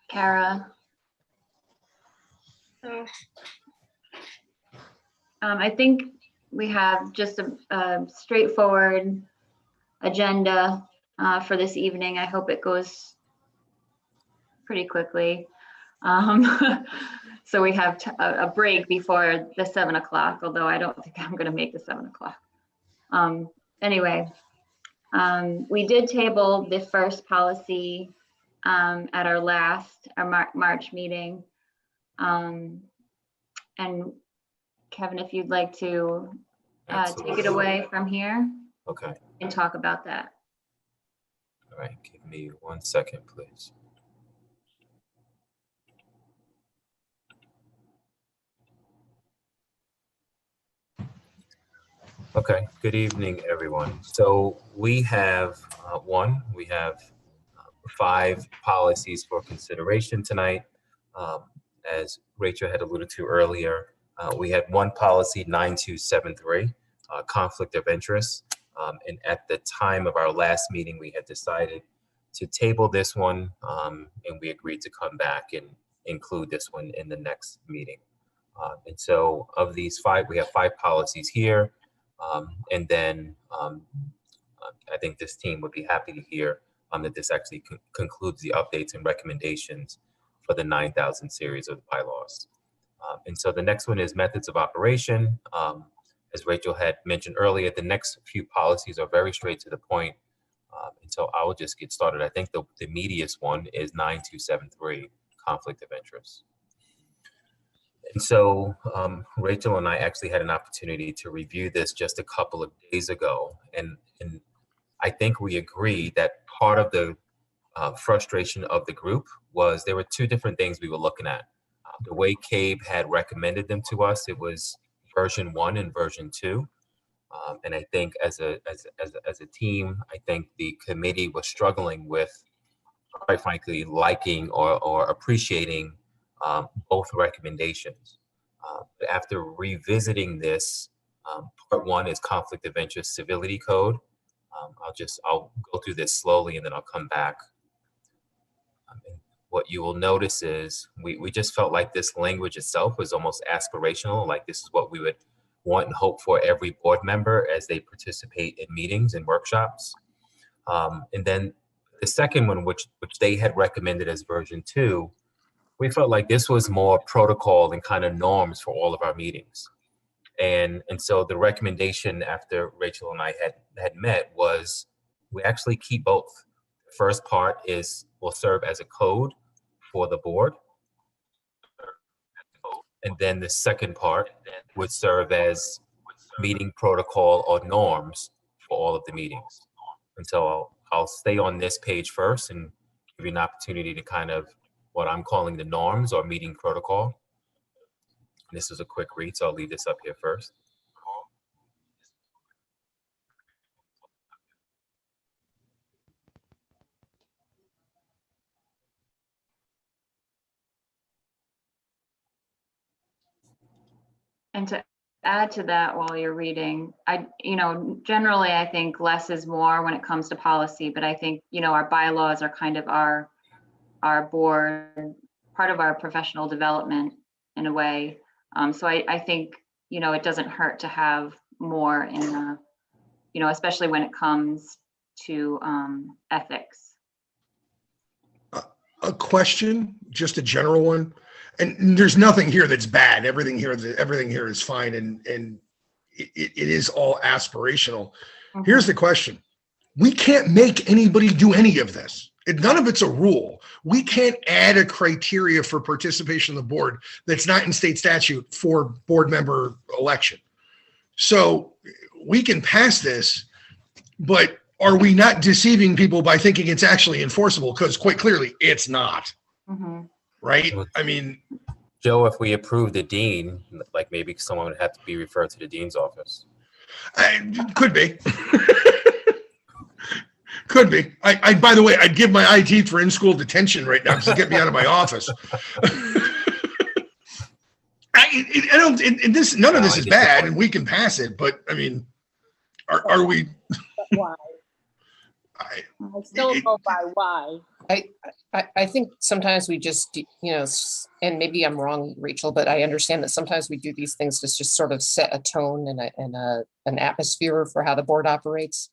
Kara. I think we have just a straightforward agenda for this evening. I hope it goes pretty quickly. So we have a break before the 7 o'clock, although I don't think I'm going to make the 7 o'clock. Anyway, we did table the first policy at our March meeting. And Kevin, if you'd like to take it away from here. Okay. And talk about that. All right, give me 1 second, please. Okay, good evening, everyone. So we have 5 policies for consideration tonight. As Rachel had alluded to earlier, we had one policy, 9273, conflict of interest. And at the time of our last meeting, we had decided to table this one, and we agreed to come back and include this one in the next meeting. And so of these 5, we have 5 policies here. And then I think this team would be happy to hear that this actually concludes the updates and recommendations for the 9000 series of bylaws. And so the next one is methods of operation. As Rachel had mentioned earlier, the next few policies are very straight to the point. And so I will just get started. I think the meatiest one is 9273, conflict of interest. And so Rachel and I actually had an opportunity to review this just a couple of days ago. And I think we agreed that part of the frustration of the group was there were 2 different things we were looking at. The way CABE had recommended them to us, it was version 1 and version 2. And I think as a team, I think the committee was struggling with, quite frankly, liking or appreciating both recommendations. But after revisiting this, part 1 is conflict of interest civility code. I'll go through this slowly and then I'll come back. And what you will notice is we just felt like this language itself was almost aspirational, like this is what we would want and hope for every board member as they participate in meetings and workshops. And then the second one, which they had recommended as version 2, we felt like this was more protocol and kind of norms for all of our meetings. And so the recommendation after Rachel and I had met was we actually keep both. The first part will serve as a code for the board. And then the second part would serve as meeting protocol or norms for all of the meetings. And so I'll stay on this page first and give you an opportunity to kind of what I'm calling the norms or meeting protocol. This is a quick read, so I'll leave this up here first. And to add to that while you're reading, generally I think less is more when it comes to policy, but I think, our bylaws are kind of our board, part of our professional development in a way. So I think, it doesn't hurt to have more in, especially when it comes to ethics. A question, just a general one. And there's nothing here that's bad. Everything here is fine, and it is all aspirational. Mm-hmm. Here's the question: we can't make anybody do any of this. None of it's a rule. We can't add a criteria for participation in the board that's not in state statute for board member election. So we can pass this, but are we not deceiving people by thinking it's actually enforceable? Because quite clearly, it's not. Mm-hmm. Right? I mean, Joe, if we approve the dean, like maybe someone would have to be referred to the dean's office. Could be. Could be. I by the way, I'd give my IT for in-school detention right now to get me out of my office. None of this is bad, and we can pass it. But I mean, are we? Why? I still go by why. I think sometimes we just, and maybe I'm wrong, Rachel, but I understand that sometimes we do these things to just sort of set a tone and an atmosphere for how the board operates.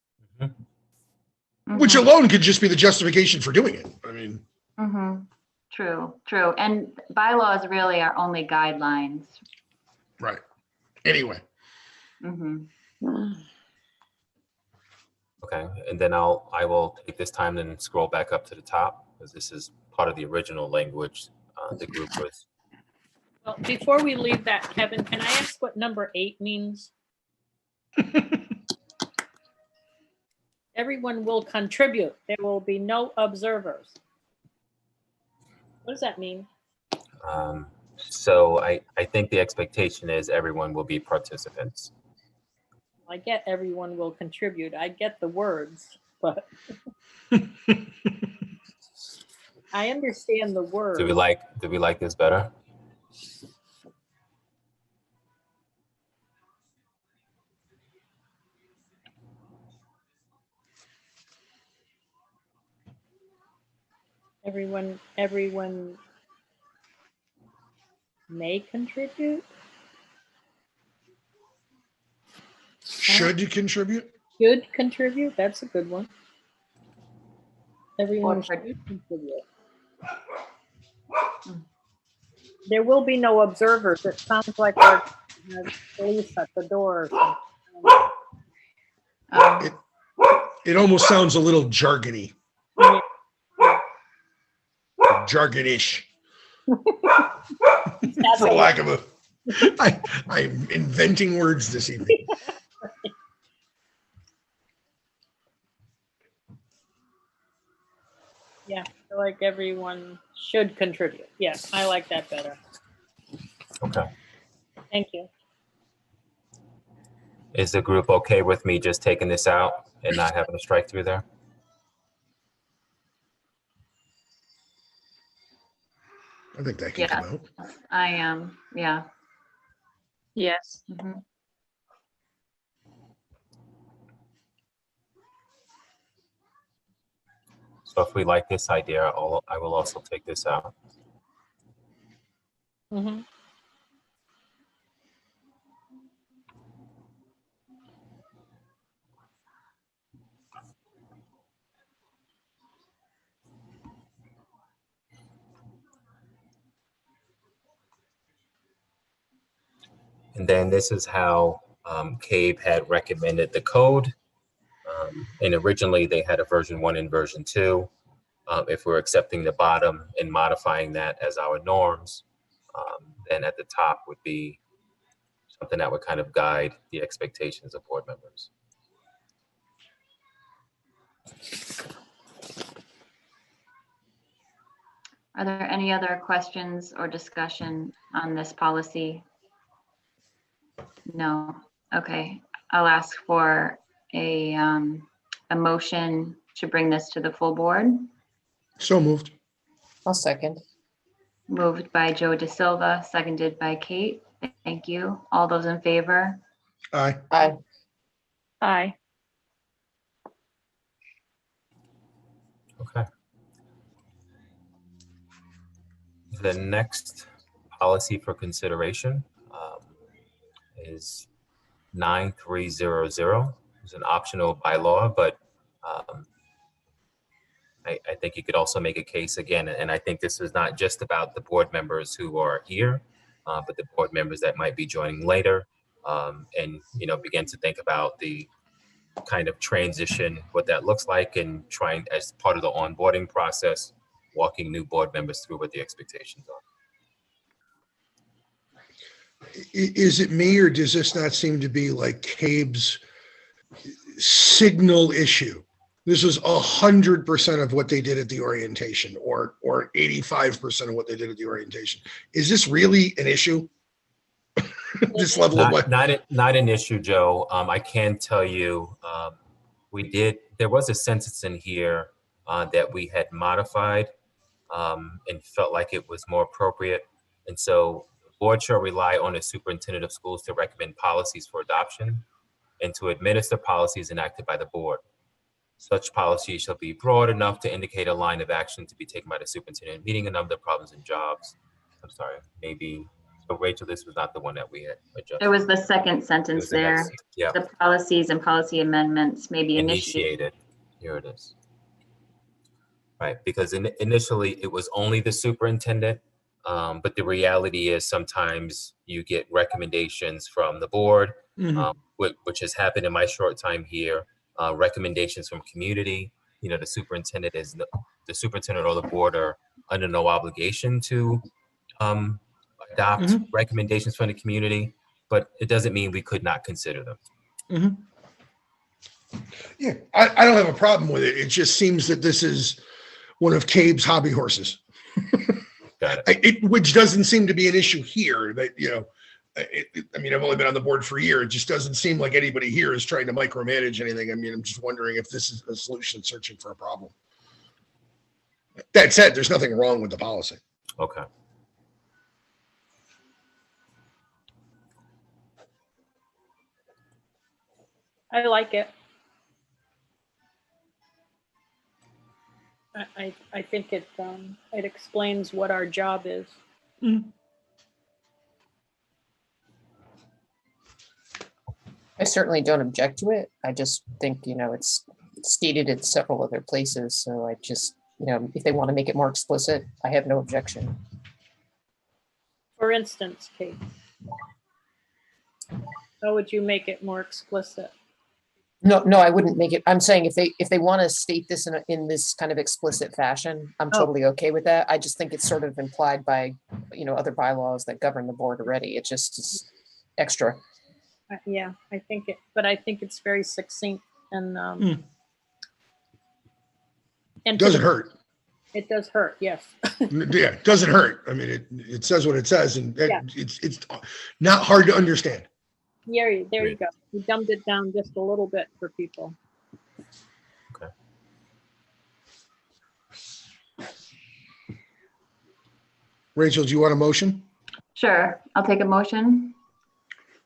Which alone could just be the justification for doing it. I mean. True. And bylaws really are only guidelines. Right. Anyway. Okay, and then I will take this time and scroll back up to the top, because this is part of the original language the group was. Well, before we leave that, Kevin, can I ask what number 8 means? Everyone will contribute. There will be no observers. What does that mean? So I think the expectation is everyone will be participants. I get everyone will contribute. I get the words, but I understand the words. Do we like this better? Everyone may contribute. Should you contribute? Should contribute. That's a good one. Everyone should contribute. There will be no observers. It sounds like there's police at the door or something. It almost sounds a little jargony. Jargonish. For lack of I'm inventing words this evening. Yeah, I feel like everyone should contribute. Yes, I like that better. Okay. Thank you. Is the group okay with me just taking this out and not having a strike through there? I think that can come out. I am. Yeah. Yes. So if we like this idea, I will also take this out. And then this is how CABE had recommended the code. And originally they had a version 1 and version 2. If we're accepting the bottom and modifying that as our norms, then at the top would be something that would kind of guide the expectations of board members. Are there any other questions or discussion on this policy? No. Okay. I'll ask for a motion to bring this to the full board. So moved. I'll second. Moved by Joe De Silva, seconded by Kate. Thank you. All those in favor? Aye. Aye. Aye. Okay. The next policy for consideration is 9300. It's an optional bylaw, but I think you could also make a case again, and I think this is not just about the board members who are here, but the board members that might be joining later, and begin to think about the kind of transition, what that looks like, and trying as part of the onboarding process, walking new board members through what the expectations are. Is it me, or does this not seem to be like CABE's signal issue? This was 100% of what they did at the orientation, or 85% of what they did at the orientation. Is this really an issue? This level of what? Not an issue, Joe. I can tell you, there was a sentence in here that we had modified and felt like it was more appropriate. And so the board shall rely on the superintendent of schools to recommend policies for adoption and to administer policies enacted by the board. Such policy shall be broad enough to indicate a line of action to be taken by the superintendent, meeting a number of problems and jobs. I'm sorry, maybe, so Rachel, this was not the one that we had adjusted. It was the second sentence there. Yeah. The policies and policy amendments may be initiated. Here it is. Right, because initially it was only the superintendent, but the reality is sometimes you get recommendations from the board, which has happened in my short time here. Recommendations from community. You know, the superintendent or the board are under no obligation to adopt recommendations from the community, but it doesn't mean we could not consider them. Yeah, I don't have a problem with it. It just seems that this is one of Cabe's hobby horses. Got it. Which doesn't seem to be an issue here. That, you know, I mean, I've only been on the board for a year. It just doesn't seem like anybody here is trying to micromanage anything. I mean, I'm just wondering if this is a solution searching for a problem. That said, there's nothing wrong with the policy. Okay. I like it. I think it explains what our job is. I certainly don't object to it. I just think, you know, it's stated in several other places. So I just, you know, if they want to make it more explicit, I have no objection. For instance, Kate, how would you make it more explicit? No, I wouldn't make it. I'm saying if they want to state this in this kind of explicit fashion, I'm totally okay with that. I just think it's sort of implied by, you know, other bylaws that govern the board already. It just is extra. Yeah, I think it's very succinct and It doesn't hurt. It does hurt, yes. Yeah, it doesn't hurt. I mean, it says what it says, and it's not hard to understand. Yeah, there you go. We dumbed it down just a little bit for people. Okay. Rachel, do you want a motion? Sure, I'll take a motion.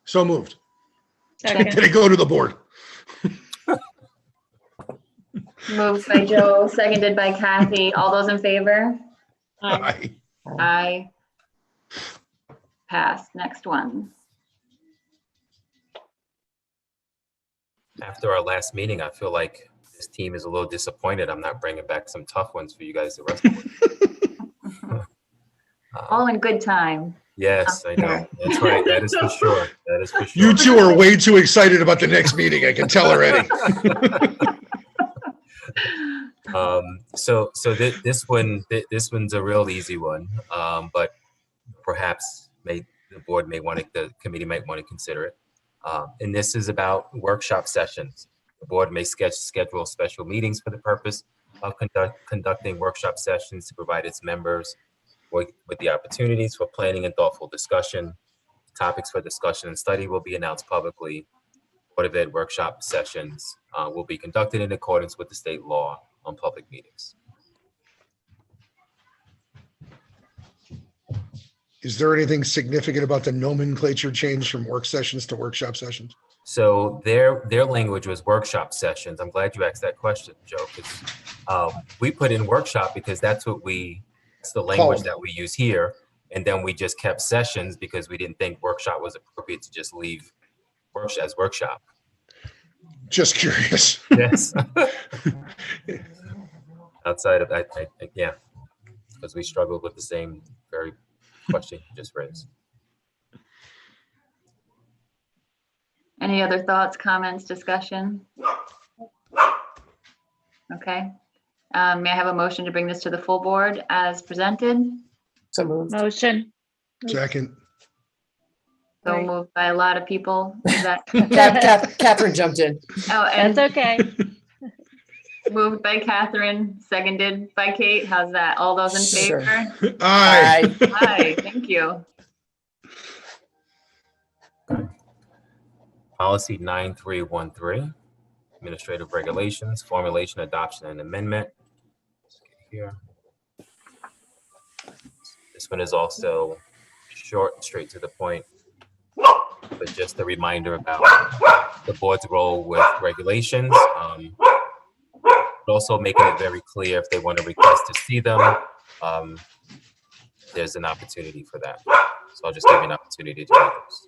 So moved. Second. Did it go to the board? Moved by Joe, seconded by Kathy. All those in favor? Aye. Aye. Passed. Next one. After our last meeting, I feel like this team is a little disappointed. I'm not bringing back some tough ones for you guys the rest of it. All in good time. Yes, I know. That's right. That is for sure. That is for sure. You two are way too excited about the next meeting. I can tell already. This one's a real easy one, but perhaps the committee might want to consider it. And this is about workshop sessions. The board may schedule special meetings for the purpose of conducting workshop sessions to provide its members with the opportunities for planning and thoughtful discussion. Topics for discussion and study will be announced publicly. Board of Ed workshop sessions will be conducted in accordance with the state law on public meetings. Is there anything significant about the nomenclature change from work sessions to workshop sessions? So their language was workshop sessions. I'm glad you asked that question, Joe, because we put in workshop because that's the language that we use here. And then we just kept sessions because we didn't think workshop was appropriate to just leave as workshop. Just curious. Yes. Outside of that, yeah, because we struggled with the same very question you just raised. Any other thoughts, comments, discussion? Okay. May I have a motion to bring this to the full board as presented? So moved. Motion. Second. So Right. moved by a lot of people. Is that Catherine jumped in. and That's okay. moved by Catherine, seconded by Kate. How's that? All those in Sure. favor? Aye. Aye, thank you. Policy 9313, administrative regulations, formulation, adoption, and amendment. Let's get here. This one is also short and straight to the point, but just a reminder about the board's role with regulations. Also making it very clear if they want to request to see them, there's an opportunity for that. So I'll just give you an opportunity to do this.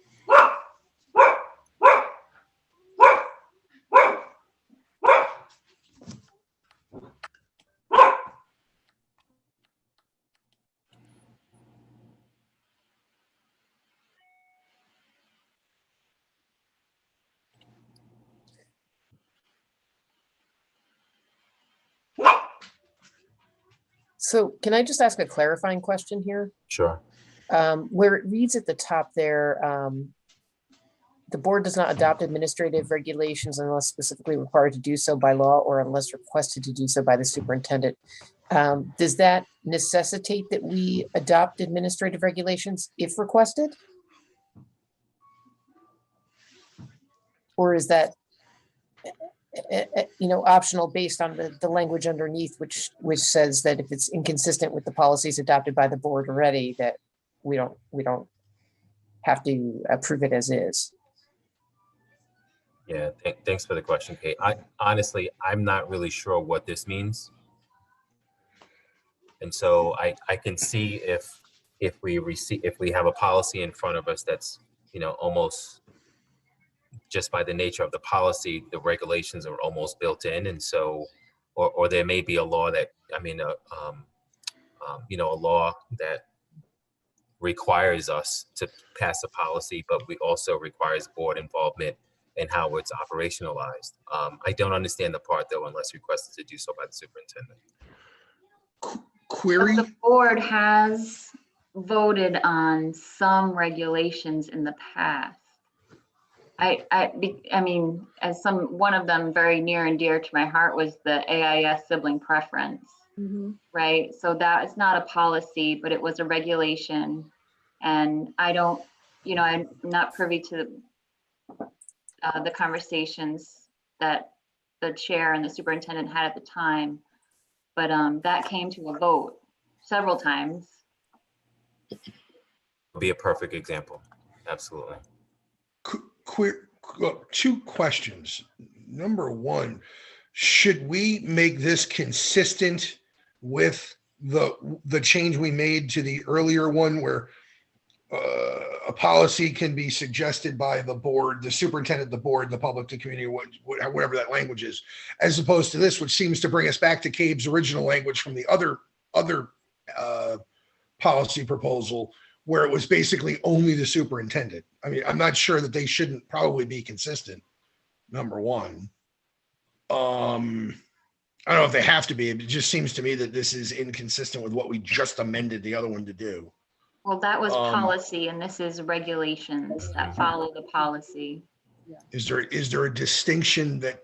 So can I just ask a clarifying question here? Sure. Where it reads at the top there, the board does not adopt administrative regulations unless specifically required to do so by law or unless requested to do so by the superintendent. Does that necessitate that we adopt administrative regulations if requested? Or is that, optional based on the language underneath, which says that if it's inconsistent with the policies adopted by the board already, that we don't have to approve it as is? Yeah, thanks for the question, Kate. Honestly, I'm not really sure what this means. And so I can see if we have a policy in front of us that's, almost just by the nature of the policy, the regulations are almost built in. And so, or there may be a law that, a law that requires us to pass a policy, but we also requires board involvement in how it's operationalized. I don't understand the part though, unless requested to do so by the superintendent. Query? But the board has voted on some regulations in the past. I mean, one of them very near and dear to my heart was the AIS sibling preference, right? So that is not a policy, but it was a regulation. And I don't, I'm not privy to the conversations that the chair and the superintendent had at the time, but that came to a vote several times. Be a perfect example. Absolutely. Two questions. Number one, should we make this consistent with the change we made to the earlier one where a policy can be suggested by the board, the superintendent, the board, the public, the community, whatever that language is, as opposed to this, which seems to bring us back to Cabe's original language from the other policy proposal, where it was basically only the superintendent. I mean, I'm not sure that they shouldn't probably be consistent, number one. I don't know if they have to be. It just seems to me that this is inconsistent with what we just amended the other one to do. Well, that was policy, and this is regulations that follow the policy. Is there a distinction that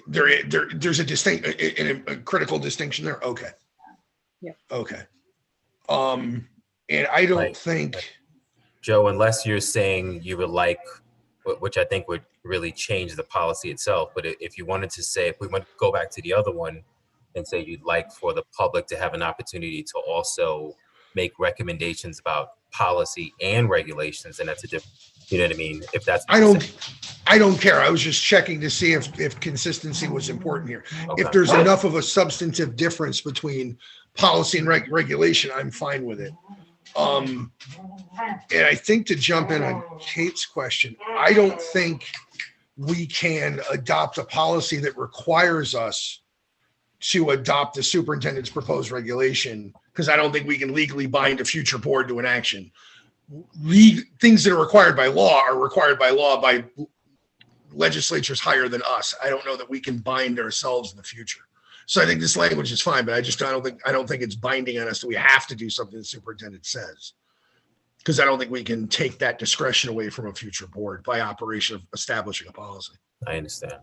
there's a critical distinction there? Okay. Yeah. Okay. And I don't think, Joe, unless you're saying you would like, which I think would really change the policy itself, but if you wanted to say, if we want to go back to the other one and say you'd like for the public to have an opportunity to also make recommendations about policy and regulations, and that's a different, you know what I mean? If that's, I don't care. I was just checking to see if consistency was important here. Okay. If there's enough of a substantive difference between policy and regulation, I'm fine with it. And I think, to jump in on Kate's question, I don't think we can adopt a policy that requires us to adopt the superintendent's proposed regulation, because I don't think we can legally bind a future board to an action. Things that are required by law by legislatures higher than us. I don't know that we can bind ourselves in the future. So I think this language is fine, but I don't think it's binding on us that we have to do something the superintendent says, because I don't think we can take that discretion away from a future board by operation of establishing a policy. I understand.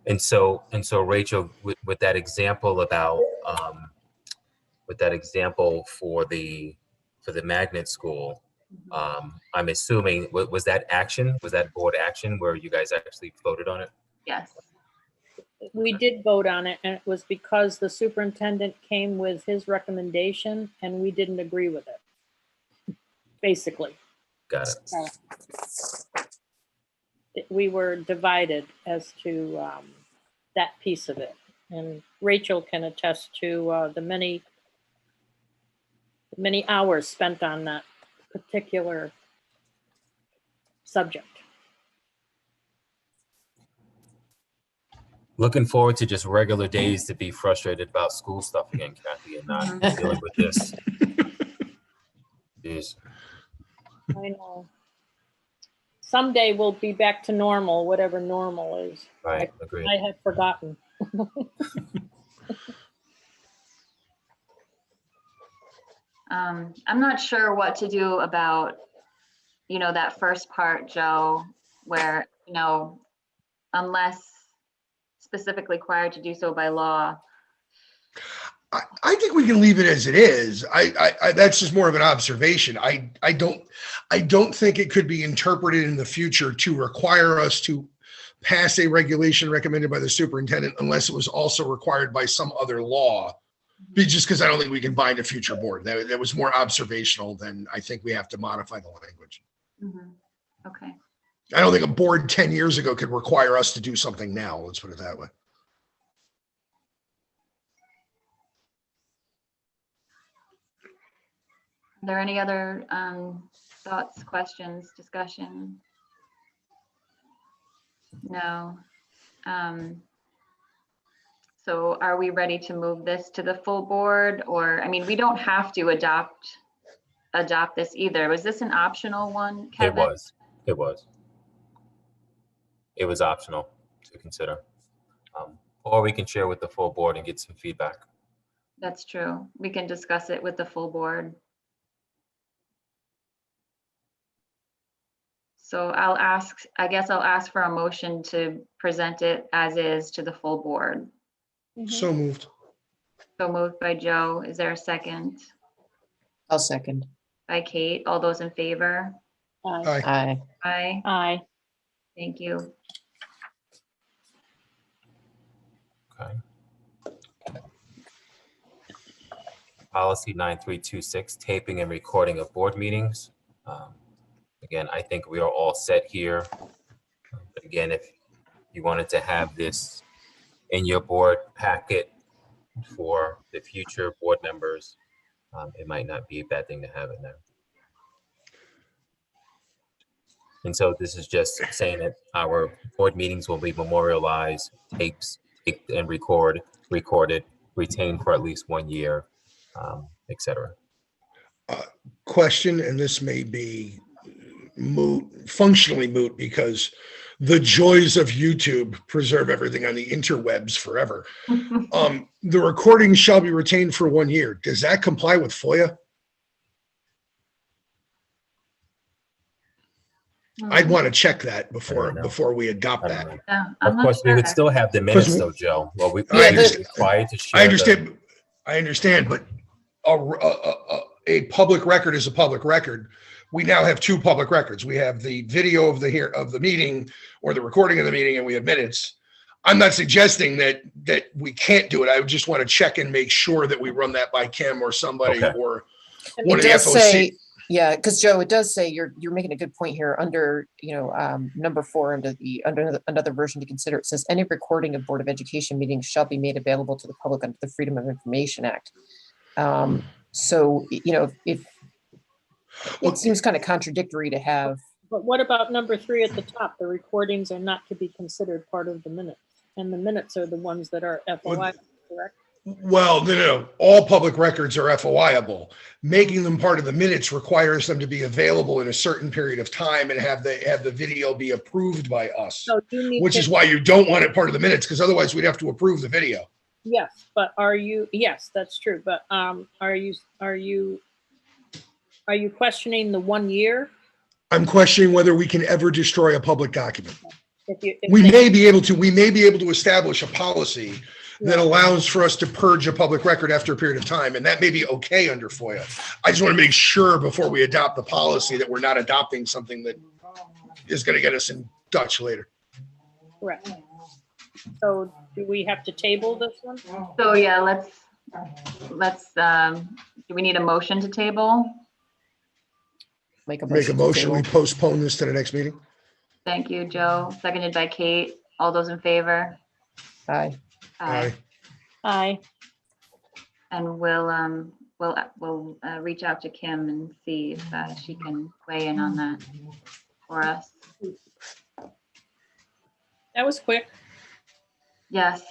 And so Rachel, with that example about for the magnet school, I'm assuming, was that board action where you guys actually voted on it? Yes. We did vote on it, and it was because the superintendent came with his recommendation and we didn't agree with it, basically. Got it. we were divided as to that piece of it. And Rachel can attest to the many hours spent on that particular subject. Looking forward to just regular days to be frustrated about school stuff again, Kathy, and not dealing with this. Jeez. I know. Someday we'll be back to normal, whatever normal is. Right, agreed. I had forgotten. I'm not sure what to do about, that first part, Joe, where, unless specifically required to do so by law. I think we can leave it as it is. I that's just more of an observation. I don't think it could be interpreted in the future to require us to pass a regulation recommended by the superintendent unless it was also required by some other law. Just because I don't think we can bind a future board. That was more observational than I think we have to modify the language. Mm-hmm. Okay. I don't think a board 10 years ago could require us to do something now. Let's put it that way. Are there any other thoughts, questions, discussion? No. So are we ready to move this to the full board? Or, we don't have to adopt this either. Was this an optional one, Kevin? It was optional to consider. Or we can share with the full board and get some feedback. That's true. We can discuss it with the full board. So I guess I'll ask for a motion to present it as is to the full board. Mhm. So moved. So moved by Joe. Is there a second? I'll second. By Kate. All those in favor? Aye. Aye. Aye. Aye. Aye. Thank you. Okay. Policy 9326, taping and recording of board meetings. Again, I think we are all set here. But again, if you wanted to have this in your board packet for the future board members, it might not be a bad thing to have in there. And so this is just saying that our board meetings will be memorialized, taped and recorded, retained for at least 1 year, et cetera. Question, and this may be functionally moot because the joys of YouTube preserve everything on the interwebs forever. The recording shall be retained for 1 year. Does that comply with FOIA? I'd want to check that before we adopt that. Yeah, Of course, we would still have the minutes though, Joe. Well, we I are required to share. I understand, but a public record is a public record. We now have two public records. We have the video of the meeting or the recording of the meeting, and we have minutes. I'm not suggesting that we can't do it. I would just want to check and make sure that we run that by Kim or somebody or one of the FOC. Yeah, because Joe, it does say you're making a good point here under number 4 under another version to consider. It says any recording of Board of Education meetings shall be made available to the public under the Freedom of Information Act. So if it seems kind of contradictory to have. But what about number 3 at the top? The recordings are not to be considered part of the minutes, and the minutes are the ones that are FOI, correct? Well, no. All public records are FOIable. Making them part of the minutes requires them to be available in a certain period of time and have the video be approved by us. So you need which is why you don't want it part of the minutes, because otherwise we'd have to approve the video. Yes, but yes, that's true. But are you questioning the 1 year? I'm questioning whether we can ever destroy a public document. If We may be able to establish a policy that allows for us to purge a public record after a period of time, and that may be okay under FOIA. I just want to make sure before we adopt the policy that we're not adopting something that is going to get us in Dutch later. Correct. So do we have to table this one? So yeah, let's do we need a motion to table? Make a Make a to motion, we table. postpone this to the next meeting. Thank you, Joe. Seconded by Kate. All those in favor? Aye. Aye. Aye. And we'll reach out to Kim and see if she can weigh in on that for us. That was quick. Yes.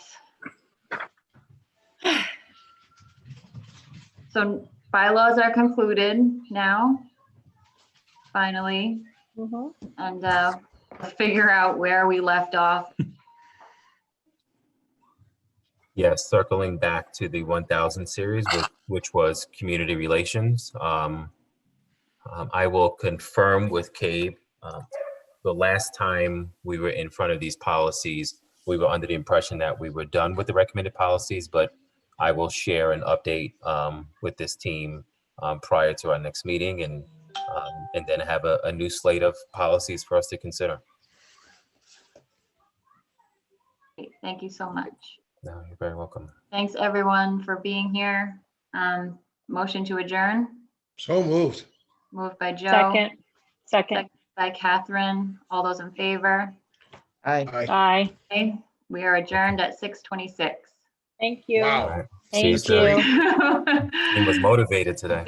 So bylaws are concluded now, finally, Mhm. and figure out where we left off. Yes, circling back to the 1000 series, which was community relations. I will confirm with Cabe. The last time we were in front of these policies, we were under the impression that we were done with the recommended policies, but I will share an update with this team prior to our next meeting, and then have a new slate of policies for us to consider. Thank you so much. No, you're very welcome. Thanks, everyone, for being here. Motion to adjourn, So moved. moved by Joe. Second. Second by Catherine. All those in favor? Aye. Aye. Aye. Okay, we are adjourned at 6:26. Thank you. Wow. All right. See you Thank soon. you. Team was motivated today.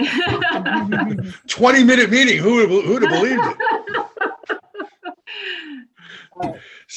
20-minute meeting. Who'd have believed it?